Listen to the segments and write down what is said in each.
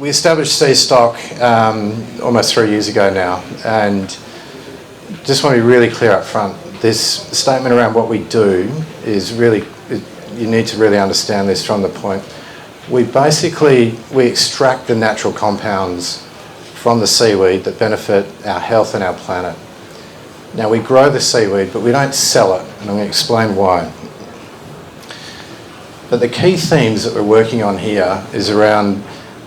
we established SeaStock almost 3 years ago now, and just want to be really clear up front. This statement around what we do is really, you need to really understand this from the point. We extract the natural compounds from the seaweed that benefit our health and our planet. Now, we grow the seaweed, but we don't sell it, and I'm going to explain why. But the key themes that we're working on here is around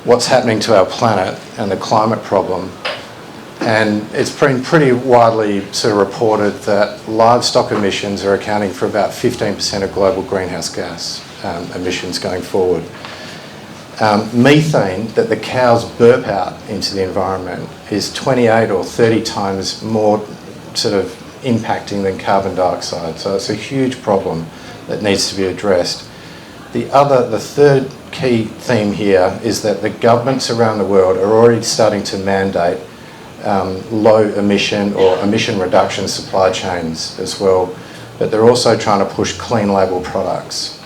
what's happening to our planet and the climate problem. And it's been pretty widely sort of reported that livestock emissions are accounting for about 15% of global greenhouse gas emissions going forward. Methane that the cows burp out into the environment is 28 or 30 times more sort of impacting than carbon dioxide. So it's a huge problem that needs to be addressed. The third key theme here is that the governments around the world are already starting to mandate low emission or emission reduction supply chains as well, but they're also trying to push clean label products.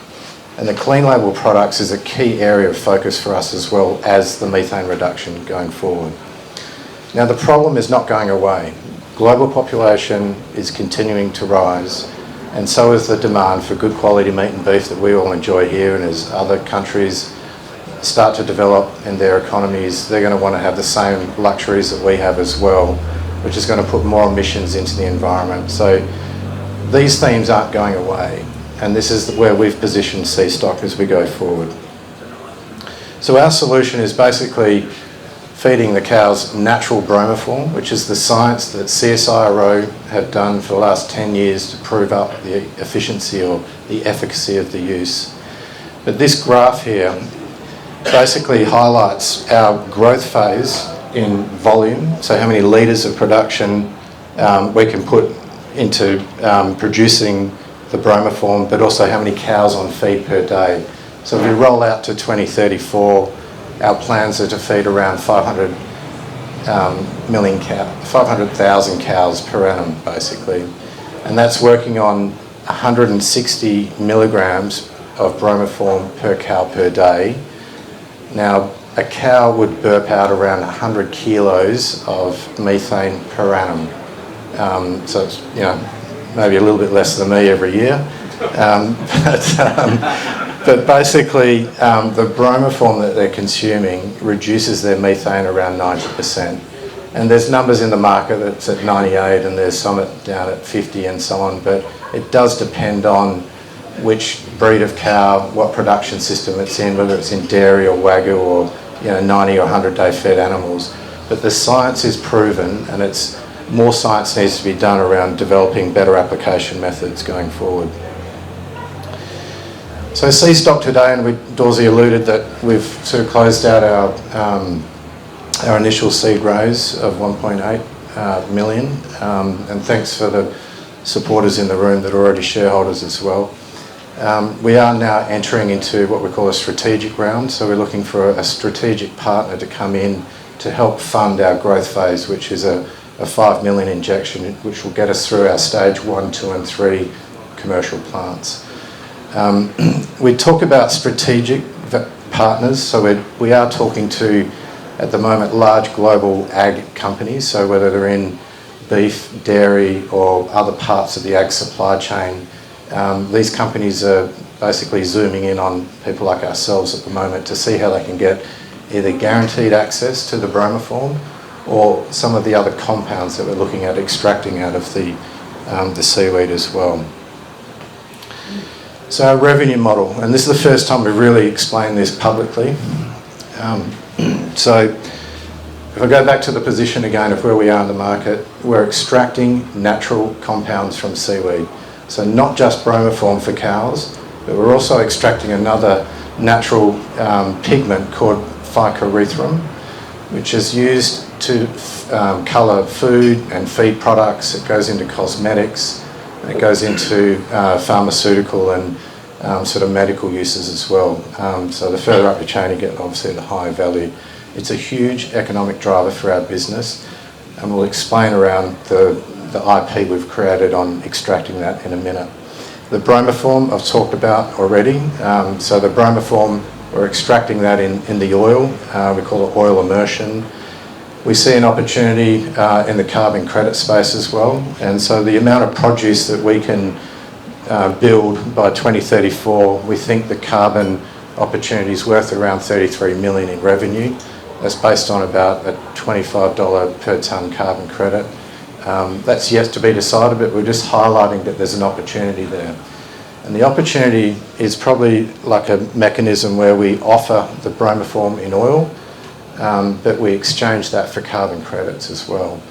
And the clean label products is a key area of focus for us as well as the methane reduction going forward. Now, the problem is not going away. Global population is continuing to rise, and so is the demand for good quality meat and beef that we all enjoy here, and as other countries start to develop in their economies, they're going to want to have the same luxuries that we have as well, which is going to put more emissions into the environment. So these themes aren't going away, and this is where we've positioned SeaStock as we go forward. So our solution is basically feeding the cows natural bromoform, which is the science that CSRIO have done for the last 10 years to prove up the efficiency or the efficacy of the use. But this graph here basically highlights our growth phase in volume, so how many litres of production we can put into producing the bromoform, but also how many cows on feed per day. So if we roll out to 2034, our plans are to feed around 500,000 cows per annum, basically. And that's working on 160 milligrams of bromoform per cow per day. Now, a cow would burp out around 100 kilos of methane per annum. So it's, maybe a little bit less than me every year. But basically, the bromoform that they're consuming reduces their methane around 90%. And there's numbers in the market that's at 98, and there's some down at 50 and so on, but it does depend on which breed of cow, what production system it's in, whether it's in dairy or wagyu or 90 or 100-day fed animals. But the science is proven, and more science needs to be done around developing better application methods going forward. So SeaStock today, and Dorsey alluded that we've sort of closed out our initial seed raise of 1.8 million, and thanks for the supporters in the room that are already shareholders as well. We are now entering into what we call a strategic round, so we're looking for a strategic partner to come in to help fund our growth phase, which is a 5 million injection, which will get us through our stage 1, 2 and 3 commercial plants. We talk about strategic partners, so we are talking to, at the moment, large global ag companies, so whether they're in beef, dairy or other parts of the ag supply chain. These companies are basically zooming in on people like ourselves at the moment to see how they can get either guaranteed access to the bromoform or some of the other compounds that we're looking at extracting out of the seaweed as well. So our revenue model, and this is the first time we've really explained this publicly. So if I go back to the position again of where we are in the market, we're extracting natural compounds from seaweed. So not just bromoform for cows, but we're also extracting another natural pigment called phycoerythrin, which is used to colour food and feed products. It goes into cosmetics, and it goes into pharmaceutical and sort of medical uses as well. So the further up the chain you get, obviously the higher value. It's a huge economic driver for our business, and we'll explain around the IP we've created on extracting that in a minute. The bromoform I've talked about already. So the bromoform We're extracting that in the oil. We call it oil immersion. We see an opportunity in the carbon credit space as well, and so the amount of produce that we can build by 2034, we think the carbon opportunity is worth around 33 million in revenue. That's based on about a $25 per tonne carbon credit. That's yet to be decided, but we're just highlighting that there's an opportunity there. And the opportunity is probably like a mechanism where we offer the bromoform in oil, but we exchange that for carbon credits as well.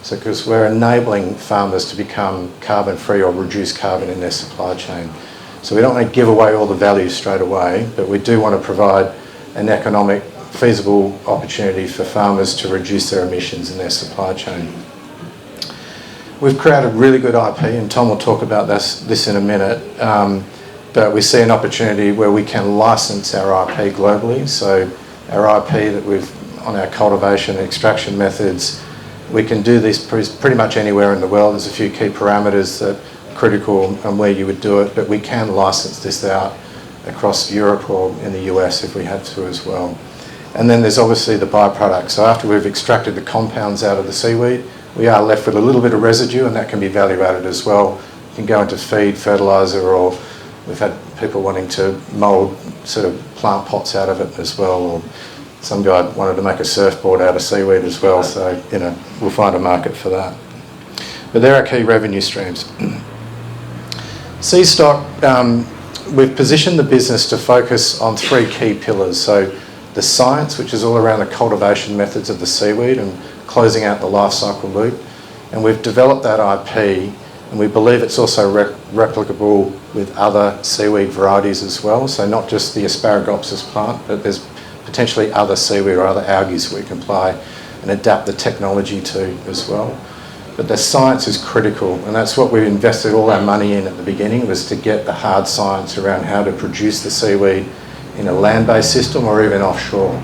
So because we're enabling farmers to become carbon free or reduce carbon in their supply chain. So we don't want to give away all the value straight away, but we do want to provide an economic, feasible opportunity for farmers to reduce their emissions in their supply chain. We've created really good IP, and Tom will talk about this in a minute, but we see an opportunity where we can license our IP globally. So our IP that we've on our cultivation and extraction methods, we can do this pretty much anywhere in the world. There's a few key parameters that are critical and where you would do it, but we can license this out across Europe or in the US if we had to as well. And then there's obviously the byproduct. So after we've extracted the compounds out of the seaweed, we are left with a little bit of residue, and that can be value added as well. It can go into feed, fertiliser, or we've had people wanting to mould sort of plant pots out of it as well, or some guy wanted to make a surfboard out of seaweed as well, so you know, we'll find a market for that. But there are key revenue streams. SeaStock, we've positioned the business to focus on three key pillars. So the science, which is all around the cultivation methods of the seaweed and closing out the life cycle loop. And we've developed that IP, and we believe it's also replicable with other seaweed varieties as well. So not just the Asparagopsis plant, but there's potentially other seaweed or other algae we can apply and adapt the technology to as well. But the science is critical, and that's what we invested all our money in at the beginning, was to get the hard science around how to produce the seaweed in a land-based system or even offshore.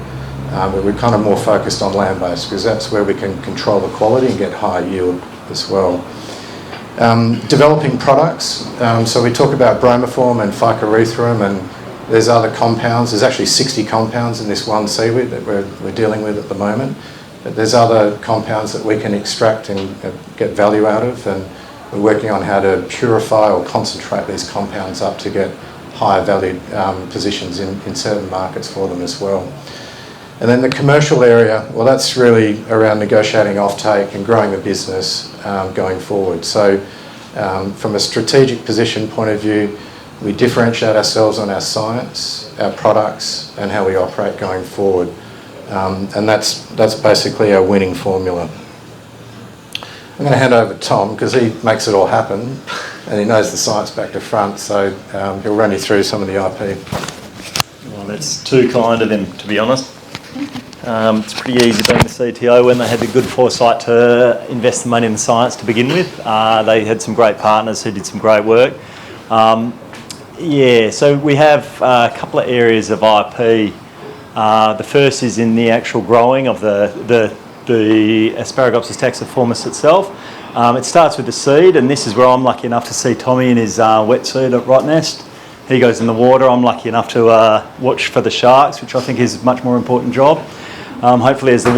But we're kind of more focused on land-based because that's where we can control the quality and get high yield as well. Developing products, so we talk about bromoform and phycoerythrum, and there's other compounds. There's actually 60 compounds in this one seaweed that we're dealing with at the moment. But there's other compounds that we can extract and get value out of, and we're working on how to purify or concentrate these compounds up to get higher valued positions in certain markets for them as well. And then the commercial area, well, that's really around negotiating offtake and growing the business going forward. So from a strategic position point of view, we differentiate ourselves on our science, our products, and how we operate going forward. And that's basically our winning formula. I'm going to hand over to Tom because he makes it all happen and he knows the science back to front, so he'll run you through some of the IP. Well, that's too kind of him, to be honest. It's pretty easy being the CTO when they had the good foresight to invest the money in the science to begin with. They had some great partners who did some great work. So we have a couple of areas of IP. The first is in the actual growing of the Asparagopsis taxiformis itself. It starts with the seed, and this is where I'm lucky enough to see Tommy in his wet seed at Rot Nest. He goes in the water. I'm lucky enough to watch for the sharks, which I think is a much more important job. Hopefully as the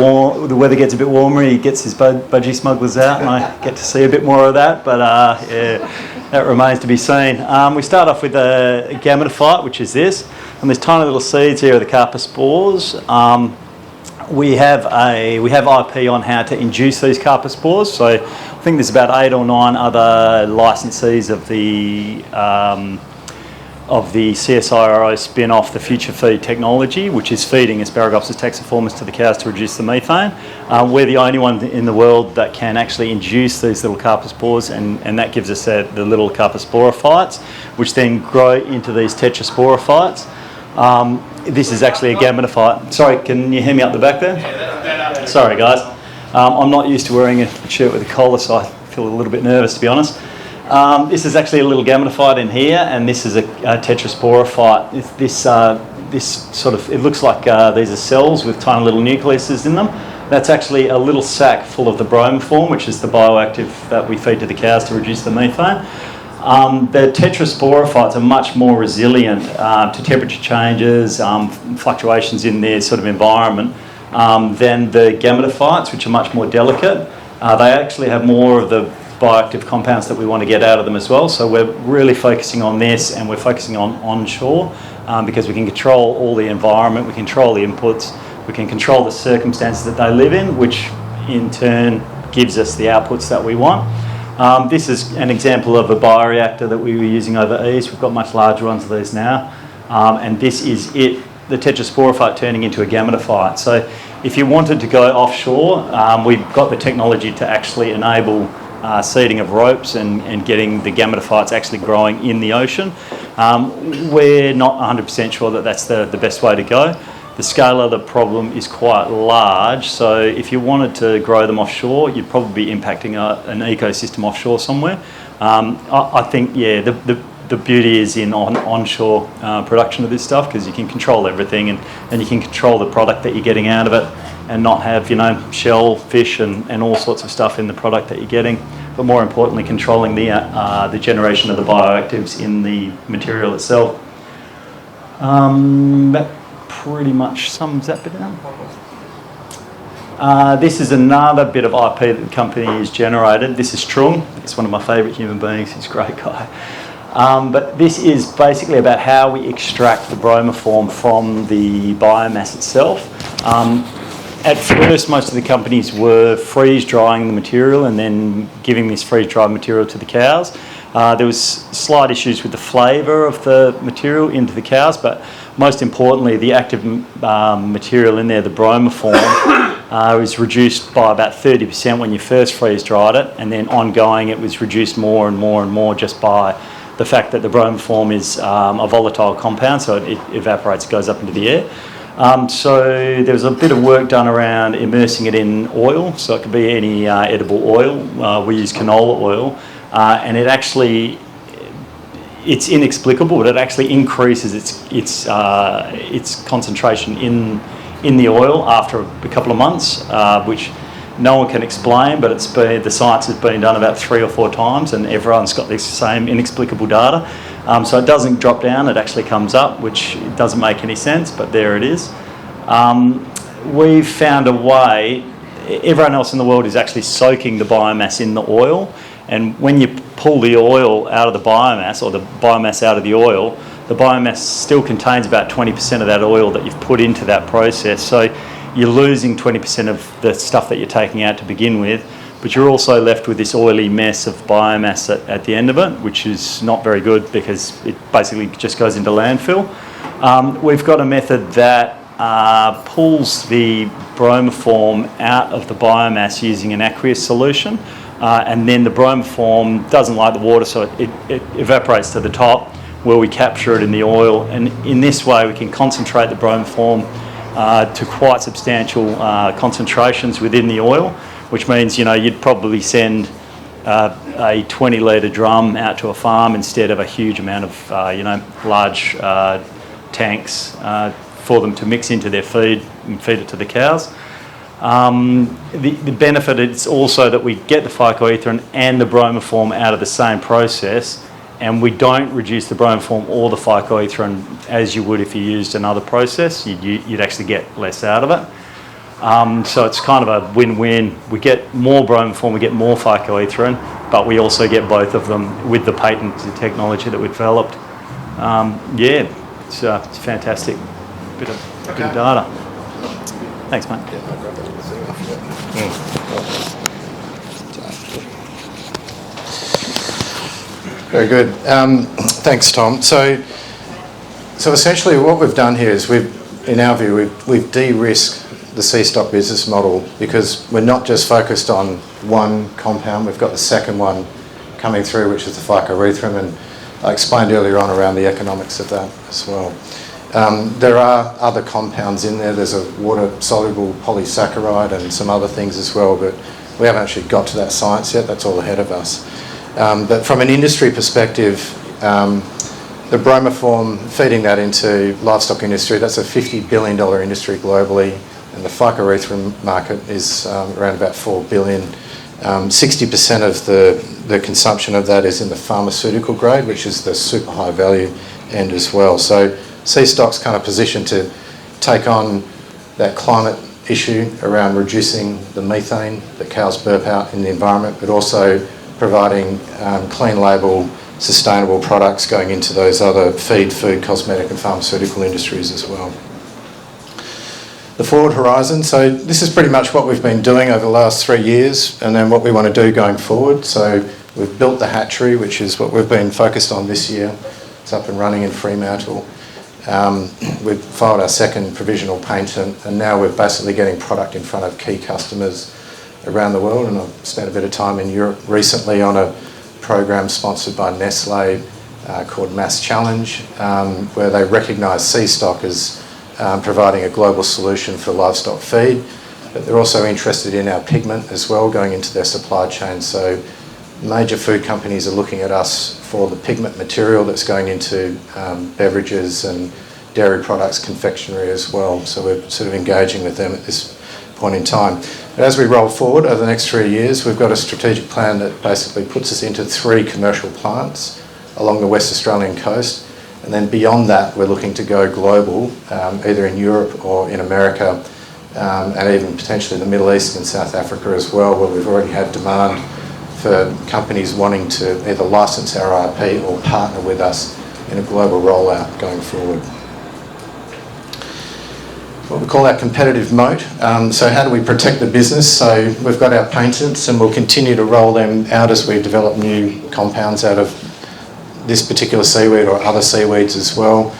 weather gets a bit warmer, he gets his budgie smugglers out and I get to see a bit more of that, but that remains to be seen. We start off with a gametophyte, which is this, and there's tiny little seeds here of the carpus spores. We have IP on how to induce these carpus spores, so I think there's about 8 or 9 other licensees of the CSRIO spin-off, the Future Feed technology, which is feeding Asparagopsis taxiformis to the cows to reduce the methane. We're the only one in the world that can actually induce these little carpus spores, and that gives us the little carpus sporophytes, which then grow into these tetrasporophytes. This is actually a gametophyte. Sorry, can you hear me up the back there? Sorry, guys. I'm not used to wearing a shirt with a collar, so I feel a little bit nervous, to be honest. This is actually a little gametophyte in here, and this is a tetrasporophyte. This sort of, it looks like these are cells with tiny little nucleuses in them. That's actually a little sac full of the bromoform, which is the bioactive that we feed to the cows to reduce the methane. The tetrasporophytes are much more resilient to temperature changes, fluctuations in their sort of environment than the gametophytes, which are much more delicate. They actually have more of the bioactive compounds that we want to get out of them as well. So we're really focusing on this, and we're focusing on onshore because we can control all the environment, we control the inputs, we can control the circumstances that they live in, which in turn gives us the outputs that we want. This is an example of a bioreactor that we were using over east. We've got much larger ones of these now. And this is it, the tetrasporophyte turning into a gametophyte. So if you wanted to go offshore, we've got the technology to actually enable seeding of ropes and getting the gametophytes actually growing in the ocean. We're not 100% sure that that's the best way to go. The scale of the problem is quite large, so if you wanted to grow them offshore, you'd probably be impacting an ecosystem offshore somewhere. I think, yeah, the beauty is in onshore production of this stuff, because you can control everything and you can control the product that you're getting out of it and not have, shellfish and all sorts of stuff in the product that you're getting. But more importantly, controlling the generation of the bioactives in the material itself. That pretty much sums that bit down. This is another bit of IP that the company has generated. This is Trung. It's one of my favourite human beings. He's a great guy. But this is basically about how we extract the bromoform from the biomass itself. At first, most of the companies were freeze-drying the material and then giving this freeze-dried material to the cows. There was slight issues with the flavour of the material into the cows, but most importantly, the active material in there, the bromoform, was reduced by about 30% when you first freeze-dried it, and then ongoing it was reduced more and more and more just by the fact that the bromoform is a volatile compound, so it evaporates, goes up into the air. So there was a bit of work done around immersing it in oil, so it could be any edible oil. We use canola oil, and it actually, it's inexplicable, but it actually increases its concentration in the oil after a couple of months, which no one can explain, but the science has been done about 3 or 4 times, and everyone's got this same inexplicable data. So it doesn't drop down, it actually comes up, which doesn't make any sense, but there it is. We've found a way. Everyone else in the world is actually soaking the biomass in the oil, and when you pull the oil out of the biomass, or the biomass out of the oil, the biomass still contains about 20% of that oil that you've put into that process. So you're losing 20% of the stuff that you're taking out to begin with, but you're also left with this oily mess of biomass at the end of it, which is not very good because it basically just goes into landfill. We've got a method that pulls the bromoform out of the biomass using an aqueous solution, and then the bromoform doesn't like the water, so it evaporates to the top, where we capture it in the oil, and in this way we can concentrate the bromoform to quite substantial concentrations within the oil, which means you'd probably send a 20-litre drum out to a farm instead of a huge amount of large tanks for them to mix into their feed and feed it to the cows. The benefit is also that we get the phycoerythrin and the bromoform out of the same process, and we don't reduce the bromoform or the phycoerythrin as you would if you used another process. You'd actually get less out of it. So it's kind of a win-win. We get more bromoform, we get more phycoerythrin, but we also get both of them with the patented technology that we've developed. It's a fantastic bit of data. Thanks, mate. Very good. Thanks, Tom. So essentially what we've done here is in our view, we've de-risked the SeaStock business model, because we're not just focused on one compound. We've got the second one coming through, which is the phycoerythrin, and I explained earlier on around the economics of that as well. There are other compounds in there. There's a water-soluble polysaccharide and some other things as well, but we haven't actually got to that science yet. That's all ahead of us. But from an industry perspective, the bromoform, feeding that into livestock industry, that's a $50 billion industry globally, and the phycoerythrin market is around about $4 billion. 60% of the consumption of that is in the pharmaceutical grade, which is the super high value end as well. So SeaStock's kind of positioned to take on that climate issue around reducing the methane that cows burp out in the environment, but also providing clean label, sustainable products going into those other feed, food, cosmetic and pharmaceutical industries as well. The forward horizon, so this is pretty much what we've been doing over the last 3 years and then what we want to do going forward. So we've built the hatchery, which is what we've been focused on this year. It's up and running in Fremantle. We've filed our second provisional patent and now we're basically getting product in front of key customers around the world, and I've spent a bit of time in Europe recently on a program sponsored by Nestle called Mass Challenge, where they recognise SeaStock as providing a global solution for livestock feed, but they're also interested in our pigment as well going into their supply chain. So major food companies are looking at us for the pigment material that's going into beverages and dairy products, confectionery as well. So we're sort of engaging with them at this point in time. But as we roll forward over the next 3 years, we've got a strategic plan that basically puts us into 3 commercial plants along the West Australian coast. And then beyond that, we're looking to go global, either in Europe or in America, and even potentially the Middle East and South Africa as well, where we've already had demand for companies wanting to either license our IP or partner with us in a global rollout going forward. What we call our competitive moat. So how do we protect the business? So we've got our patents and we'll continue to roll them out as we develop new compounds out of this particular seaweed or other seaweeds as well.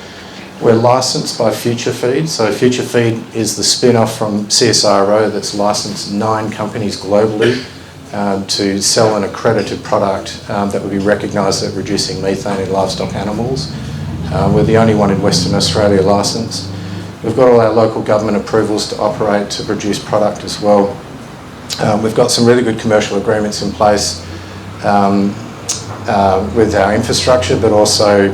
We're licensed by Future Feed. So Future Feed is the spin-off from CSRIO that's licensed 9 companies globally to sell an accredited product that would be recognised at reducing methane in livestock animals. We're the only one in Western Australia licensed. We've got all our local government approvals to operate to produce product as well. We've got some really good commercial agreements in place with our infrastructure, but also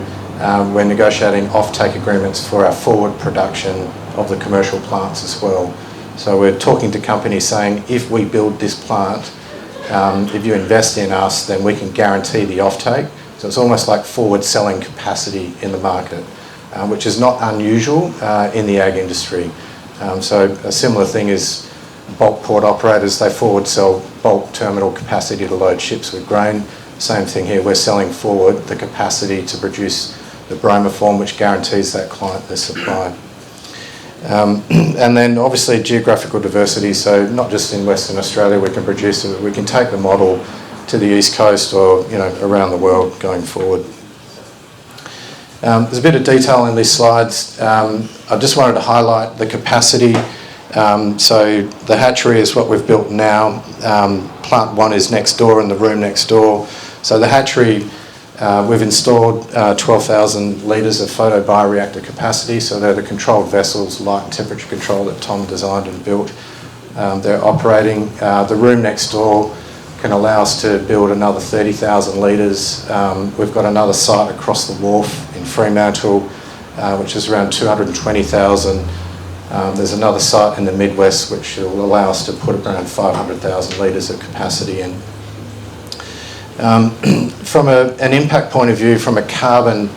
we're negotiating off-take agreements for our forward production of the commercial plants as well. So we're talking to companies saying, if we build this plant, if you invest in us, then we can guarantee the off-take. So it's almost like forward selling capacity in the market, which is not unusual in the ag industry. So a similar thing is bulk port operators, they forward sell bulk terminal capacity to load ships with grain. Same thing here, we're selling forward the capacity to produce the bromoform, which guarantees that client their supply. And then obviously geographical diversity, so not just in Western Australia we can produce it, we can take the model to the East Coast or around the world going forward. There's a bit of detail in these slides. I just wanted to highlight the capacity. So the hatchery is what we've built now. Plant 1 is next door in the room next door. So the hatchery, we've installed 12,000 litres of photobioreactor capacity. So they're the controlled vessels, light and temperature control that Tom designed and built. They're operating. The room next door can allow us to build another 30,000 litres. We've got another site across the wharf in Fremantle, which is around 220,000. There's another site in the Midwest which will allow us to put around 500,000 litres of capacity in. From an impact point of view, from a carbon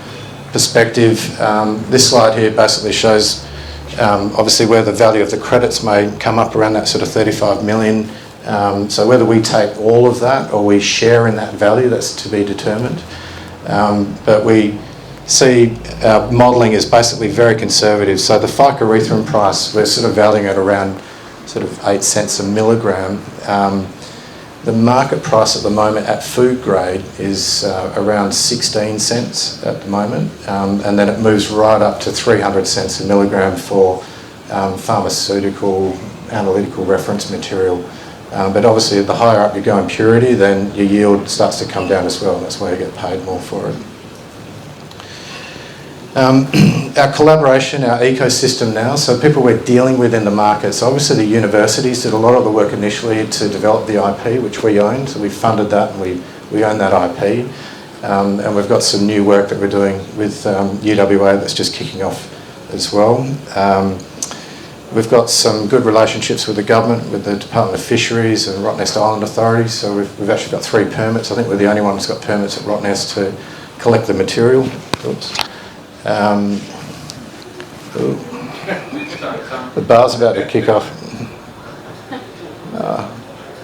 perspective, this slide here basically shows obviously where the value of the credits may come up around that sort of 35 million. So whether we take all of that or we share in that value, that's to be determined. But we see our modelling is basically very conservative. So the phycoerythrin price, we're sort of valuing at around sort of 8 cents a milligram. The market price at the moment at food grade is around 16 cents at the moment, and then it moves right up to 300 cents a milligram for pharmaceutical analytical reference material. But obviously the higher up you go in purity, then your yield starts to come down as well, and that's why you get paid more for it. Our collaboration, our ecosystem now, so people we're dealing with in the market, so obviously the universities did a lot of the work initially to develop the IP, which we own, so we funded that and we own that IP. And we've got some new work that we're doing with UWA that's just kicking off as well. We've got some good relationships with the government, with the Department of Fisheries and Rottnest Island Authority, so we've actually got 3 permits. I think we're the only one that's got permits at Rottnest to collect the material. Oops. The bar's about to kick off.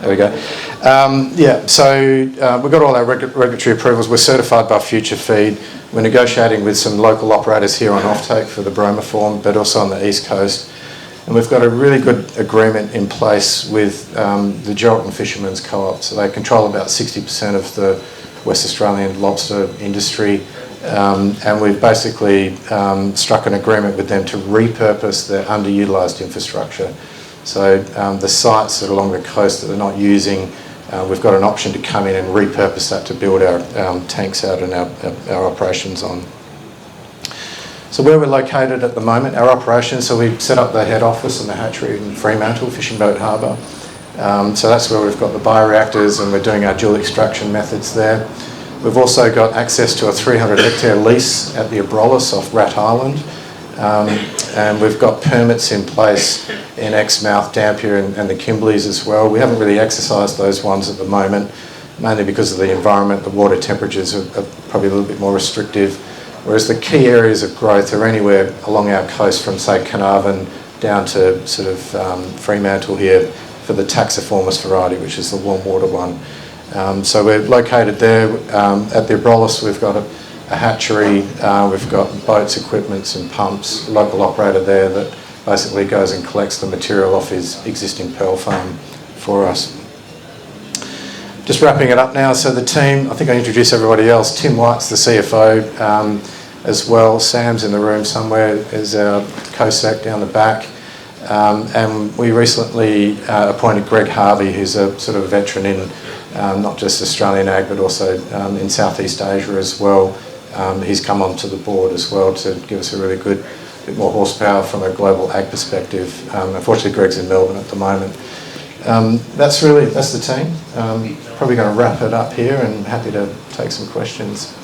There we go. Yeah, so we've got all our regulatory approvals. We're certified by Future Feed. We're negotiating with some local operators here on offtake for the bromoform, but also on the East Coast. And we've got a really good agreement in place with the Geraldton Fishermen's Co-op. So they control about 60% of the West Australian lobster industry. And we've basically struck an agreement with them to repurpose their underutilised infrastructure. So the sites that are along the coast that they're not using, we've got an option to come in and repurpose that to build our tanks out and our operations on. So where we're located at the moment, our operations, so we've set up the head office and the hatchery in Fremantle, Fishing Boat Harbour. So that's where we've got the bioreactors and we're doing our dual extraction methods there. We've also got access to a 300 hectare lease at the Abrolhos off Rat Island. And we've got permits in place in Exmouth, Dampier and the Kimbleys as well. We haven't really exercised those ones at the moment, mainly because of the environment. The water temperatures are probably a little bit more restrictive, whereas the key areas of growth are anywhere along our coast from, say, Carnarvon down to sort of Fremantle here for the Taxiformis variety, which is the warm water one. So we're located there. At the Abrolhos, we've got a hatchery, we've got boats, equipments and pumps, a local operator there that basically goes and collects the material off his existing pearl farm for us. Just wrapping it up now, so the team, I think I introduced everybody else. Tim White's the CFO as well. Sam's in the room somewhere, is our co-sec down the back. And we recently appointed Greg Harvey, who's a sort of veteran in not just Australian ag, but also in Southeast Asia as well. He's come onto the board as well to give us a really good bit more horsepower from a global ag perspective. Unfortunately, Greg's in Melbourne at the moment. That's the team. Probably going to wrap it up here and happy to take some questions.